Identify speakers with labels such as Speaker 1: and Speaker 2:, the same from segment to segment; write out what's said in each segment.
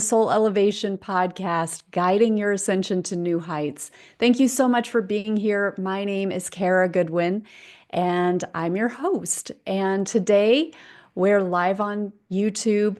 Speaker 1: Soul Elevation podcast, guiding your ascension to new heights. Thank you so much for being here. My name is Kara Goodwin, and I'm your host. And today we're live on YouTube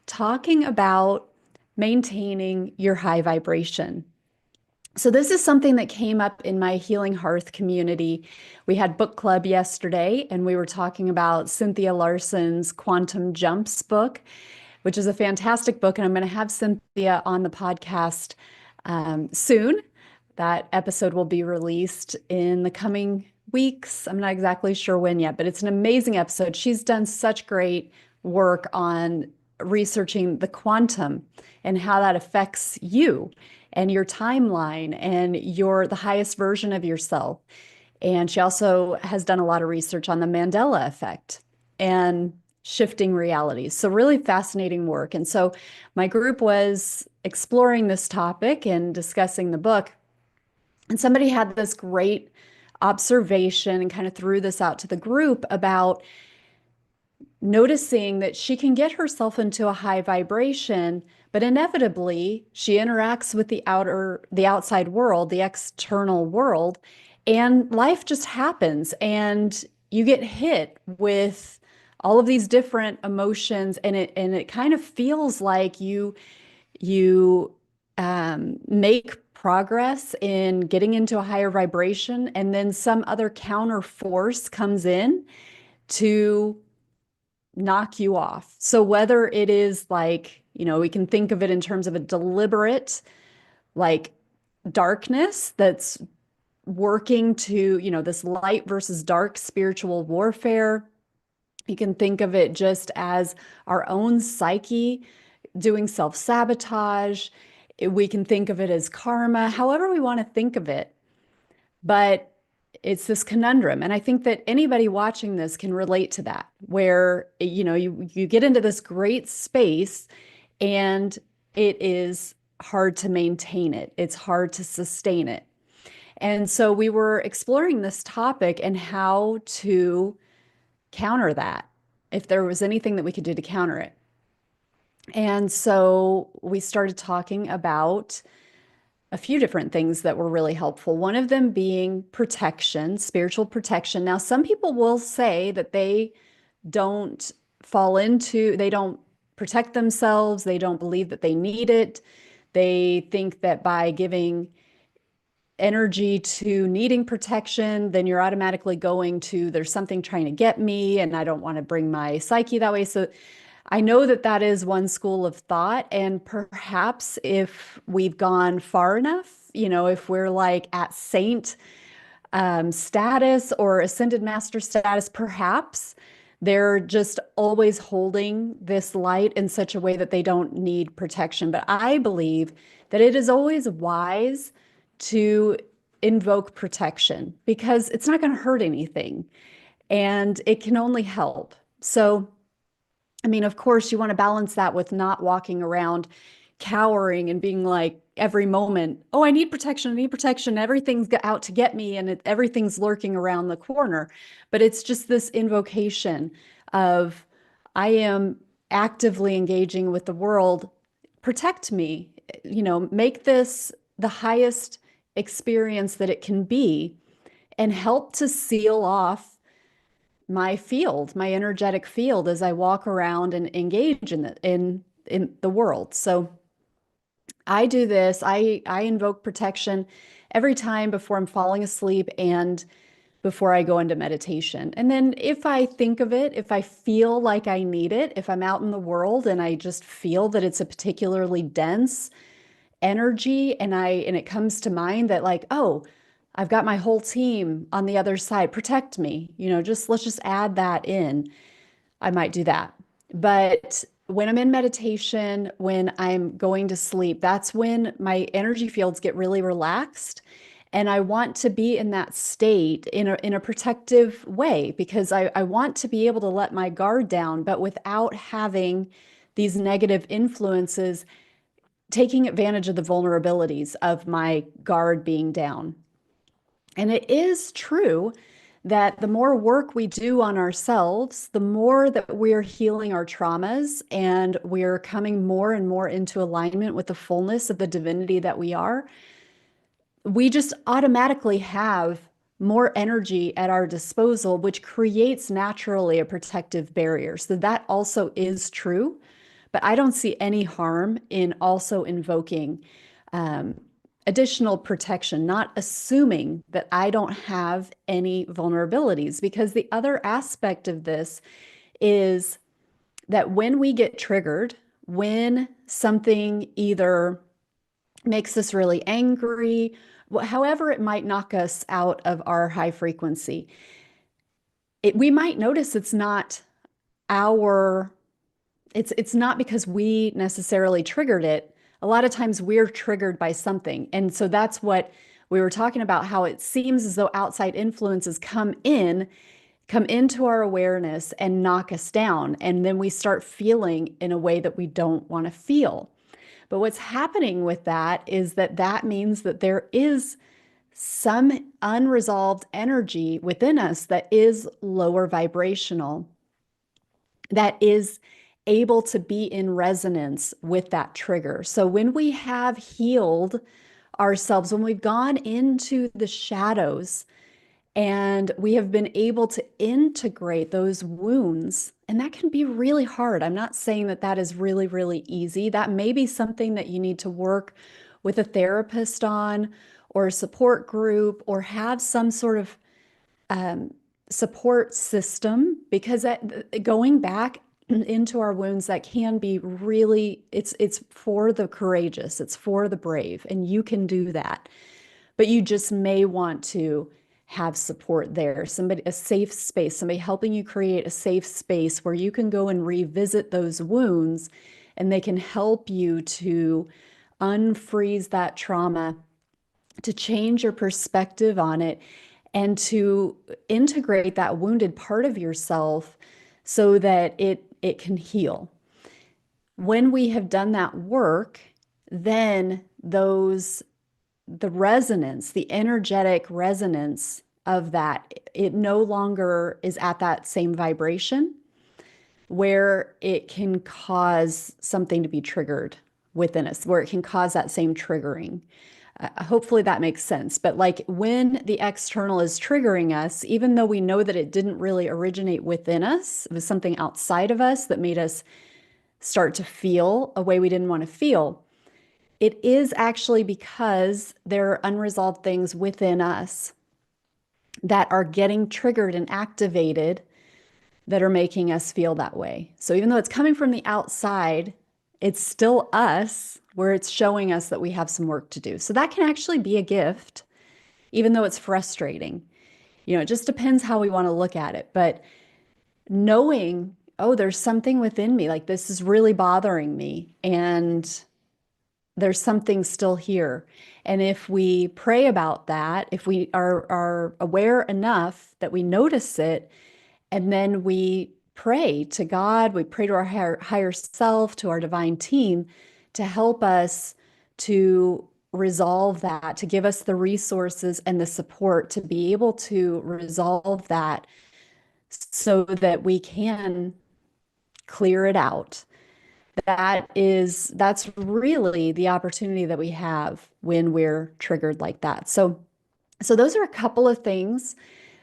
Speaker 1: talking about maintaining your high vibration. So, this is something that came up in my Healing Hearth community. We had book club yesterday, and we were talking about Cynthia Larson's Quantum Jumps book, which is a fantastic book. And I'm going to have Cynthia on the podcast soon. That episode will be released in the coming weeks. I'm not exactly sure when yet, but it's an amazing episode. She's done such great work on researching the quantum and how that affects you and your timeline and the highest version of yourself. And she also has done a lot of research on the Mandela effect and shifting realities. So really fascinating work. And so my group was exploring this topic and discussing the book. And somebody had this great observation and kind of threw this out to the group about noticing that she can get herself into a high vibration, but inevitably she interacts with the outside world, the external world, and life just happens and you get hit with all of these different emotions, and it kind of feels like you make progress in getting into a higher vibration, and then some other counter force comes in to knock you off. So whether it is like, we can think of it in terms of a deliberate, like darkness that's working to, this light versus dark spiritual warfare. You can think of it just as our own psyche doing self-sabotage. We can think of it as karma, however we want to think of it. But it's this conundrum. And I think that anybody watching this can relate to that, where, you get into this great space and it is hard to maintain it. It's hard to sustain it. And so we were exploring this topic and how to counter that, if there was anything that we could do to counter it. And so we started talking about a few different things that were really helpful. One of them being protection, spiritual protection. Now, some people will say that they don't they don't protect themselves. They don't believe that they need it. They think that by giving energy to needing protection, then you're automatically going to, there's something trying to get me, and I don't want to bring my psyche that way. So I know that that is one school of thought. And perhaps if we've gone far enough, if we're like at saint status or ascended master status, perhaps they're just always holding this light in such a way that they don't need protection. But I believe that it is always wise to invoke protection because it's not going to hurt anything and it can only help. So, I mean, of course, you want to balance that with not walking around cowering and being like every moment, oh, I need protection, I need protection. Everything's out to get me and everything's lurking around the corner. But it's just this invocation of, I am actively engaging with the world. Protect me, make this the highest experience that it can be, and help to seal off my field, my energetic field, as I walk around and engage in the world. So I do this. I invoke protection every time before I'm falling asleep and before I go into meditation. And then if I think of it, if I feel like I need it, if I'm out in the world and I just feel that it's a particularly dense energy and it comes to mind that like, oh, I've got my whole team on the other side, protect me, let's just add that in. I might do that. But when I'm in meditation, when I'm going to sleep, that's when my energy fields get really relaxed. And I want to be in that state in a protective way because I want to be able to let my guard down, but without having these negative influences taking advantage of the vulnerabilities of my guard being down. And it is true that the more work we do on ourselves, the more that we're healing our traumas and we're coming more and more into alignment with the fullness of the divinity that we are, we just automatically have more energy at our disposal, which creates naturally a protective barrier. So that also is true, but I don't see any harm in also invoking um, additional protection, not assuming that I don't have any vulnerabilities, because the other aspect of this is that when we get triggered, when something either makes us really angry, however it might knock us out of our high frequency, we might notice it's not our, it's not because we necessarily triggered it. A lot of times we're triggered by something. And so that's what we were talking about, how it seems as though outside influences come into our awareness and knock us down. And then we start feeling in a way that we don't want to feel. But what's happening with that is that that means that there is some unresolved energy within us that is lower vibrational, that is able to be in resonance with that trigger. So when we have healed ourselves, when we've gone into the shadows and we have been able to integrate those wounds, and that can be really hard. I'm not saying that that is really, really easy. That may be something that you need to work with a therapist on, or a support group, or have some sort of support system, because going back into our wounds, that can be really, it's for the courageous, it's for the brave, and you can do that. But you just may want to have support there, somebody, a safe space, somebody helping you create a safe space where you can go and revisit those wounds, and they can help you to unfreeze that trauma, to change your perspective on it, and to integrate that wounded part of yourself so that it can heal. When we have done that work, then the resonance, the energetic resonance of that, it no longer is at that same vibration where it can cause something to be triggered within us, where it can cause that same triggering. Hopefully that makes sense. But like when the external is triggering us, even though we know that it didn't really originate within us, it was something outside of us that made us start to feel a way we didn't want to feel. It is actually because there are unresolved things within us that are getting triggered and activated that are making us feel that way. So even though it's coming from the outside, it's still us, where it's showing us that we have some work to do. So that can actually be a gift, even though it's frustrating. It just depends how we want to look at it. But knowing, oh, there's something within me, like this is really bothering me, and there's something still here. And if we pray about that, if we are aware enough that we notice it, and then we pray to God, we pray to our higher self, to our divine team, to help us to resolve that, to give us the resources and the support to be able to resolve that so that we can clear it out. That's really the opportunity that we have when we're triggered like that. So those are a couple of things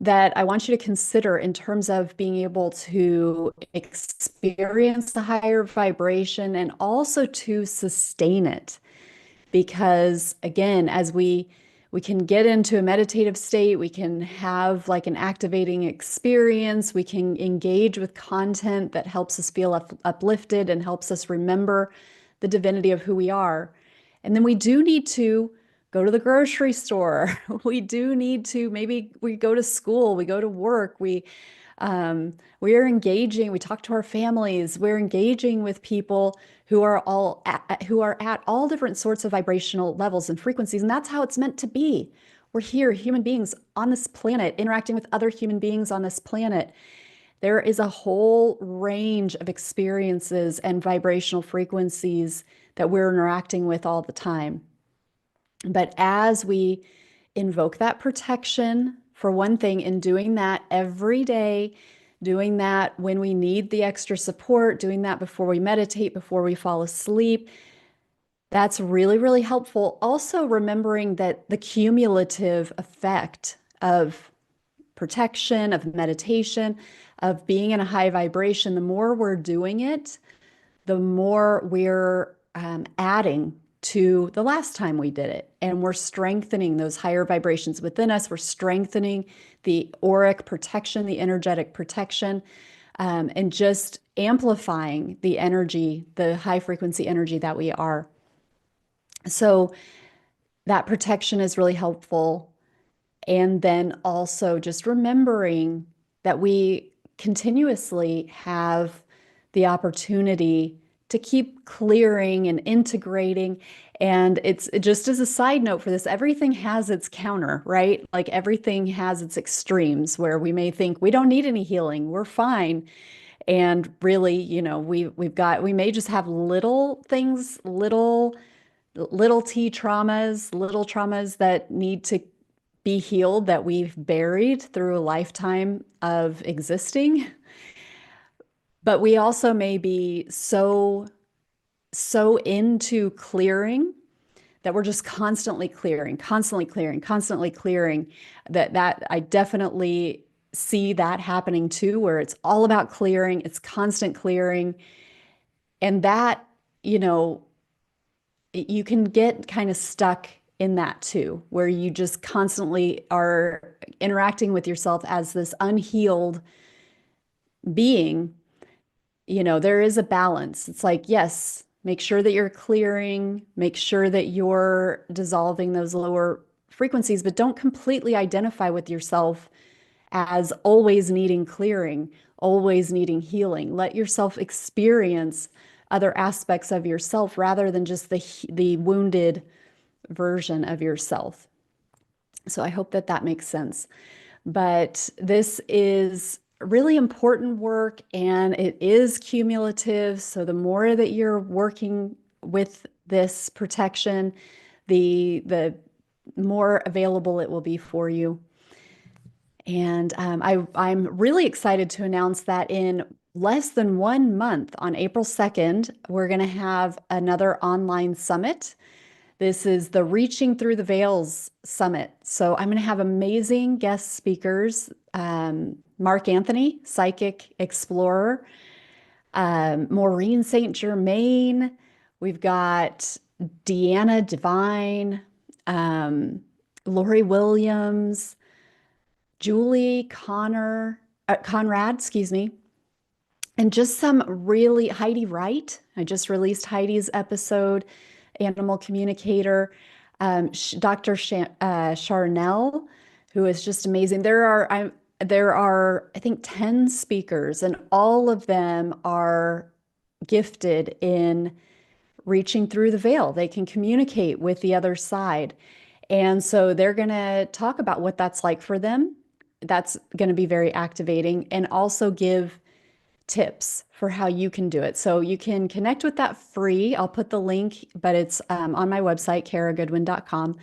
Speaker 1: that I want you to consider in terms of being able to experience the higher vibration and also to sustain it. Because again, as we can get into a meditative state, we can have like an activating experience, we can engage with content that helps us feel uplifted and helps us remember the divinity of who we are. And then we do need to go to the grocery store. We do need to, maybe we go to school, we go to work, we are engaging, we talk to our families, we're engaging with people who are at all different sorts of vibrational levels and frequencies. And that's how it's meant to be. We're here, human beings on this planet, interacting with other human beings on this planet. There is a whole range of experiences and vibrational frequencies that we're interacting with all the time. But as we invoke that protection for one thing, in doing that every day, doing that when we need the extra support, doing that before we meditate, before we fall asleep. That's really, really helpful. Also, remembering that the cumulative effect of protection, of meditation, of being in a high vibration, the more we're doing it, the more we're adding to the last time we did it. And we're strengthening those higher vibrations within us. We're strengthening the auric protection, the energetic protection, and just amplifying the energy, the high frequency energy that we are. So that protection is really helpful. And then also just remembering that we continuously have the opportunity to keep clearing and integrating. And it's just as a side note for this, everything has its counter, right? Like everything has its extremes where we may think we don't need any healing, we're fine. And really, we may just have little things, little t traumas, little traumas that need to be healed that we've buried through a lifetime of existing. But we also may be so into clearing that we're just constantly clearing, constantly clearing, constantly clearing. That I definitely see that happening too, where it's all about clearing, it's constant clearing. And that, you can get kind of stuck in that too, where you just constantly are interacting with yourself as this unhealed being. There is a balance. It's like, yes, make sure that you're clearing, make sure that you're dissolving those lower frequencies, but don't completely identify with yourself as always needing clearing, always needing healing. Let yourself experience other aspects of yourself rather than just the wounded version of yourself. So I hope that that makes sense. But this is really important work and it is cumulative. So the more that you're working with this protection, the more available it will be for you. And I'm really excited to announce that in less than 1 month, on April 2nd, we're going to have another online summit. This is the Reaching Through the Veils Summit. So I'm going to have amazing guest speakers. Mark Anthony, psychic explorer, Maureen St. Germain. We've got Deanna Divine, Lori Williams, Julie Conrad, excuse me, and just some really Heidi Wright. I just released Heidi's episode, Animal Communicator, Dr. Charnel, who is just amazing. There are, I think, 10 speakers, and all of them are gifted in reaching through the veil. They can communicate with the other side. And so they're going to talk about what that's like for them. That's going to be very activating, and also give tips for how you can do it. So you can connect with that free. I'll put the link, but it's on my website, karagoodwin.com.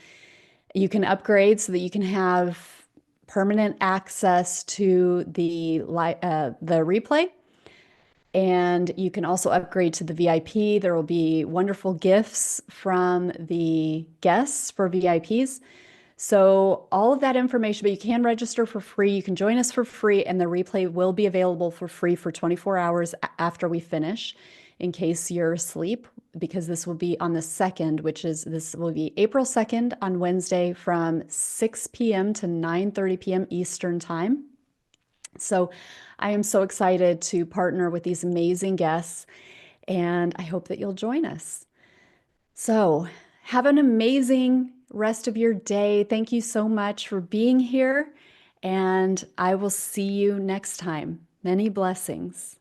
Speaker 1: You can upgrade so that you can have permanent access to the replay. And you can also upgrade to the VIP. There will be wonderful gifts from the guests for VIPs. So all of that information, but you can register for free. You can join us for free, and the replay will be available for free for 24 hours after we finish, in case you're asleep, because this will be on the 2nd, this will be April 2nd on Wednesday from 6 p.m. to 9:30 p.m. Eastern Time. So I am so excited to partner with these amazing guests, and I hope that you'll join us. So have an amazing rest of your day. Thank you so much for being here, and I will see you next time. Many blessings.